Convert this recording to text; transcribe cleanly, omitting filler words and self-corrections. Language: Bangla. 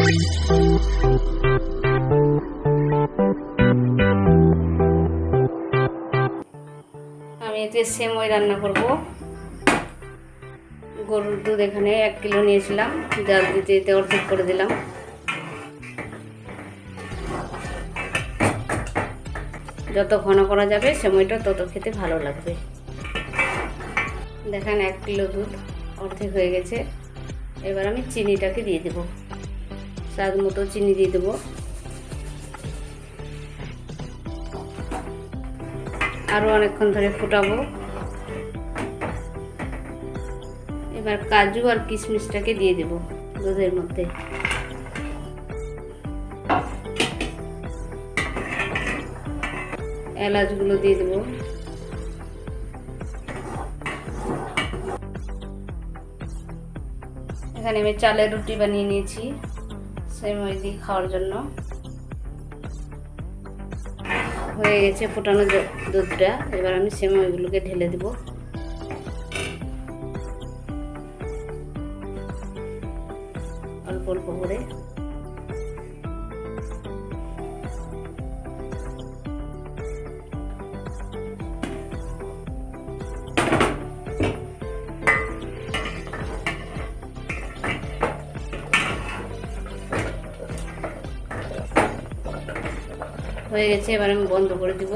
আমি এতে সেমই রান্না করব। গরুর দুধ এখানে 1 কিলো নিয়েছিলাম, জাল দিতে দিতে অর্ধেক করে দিলাম। যত ঘন করা যাবে সেমইটা তত খেতে ভালো লাগবে। দেখেন 1 কিলো দুধ অর্ধেক হয়ে গেছে। এবার আমি চিনিটাকে দিয়ে দেব, স্বাদ মতো চিনি দিয়ে দেব। আরও অনেকক্ষণ ধরে ফুটাবো। এবার কাজু আর কিশমিশটাকে দিয়ে দেব দুধের মধ্যে। এলাচগুলো দিয়ে দেব। এখানে আমি চালের রুটি বানিয়ে নিয়েছি সেমই দিয়ে খাওয়ার জন্য। হয়ে গেছে ফোটানো দুধটা। এবার আমি সেমইগুলোকে ঢেলে দেব। অল্প অল্প করে। হয়ে গেছে, এবার আমি বন্ধ করে দিব।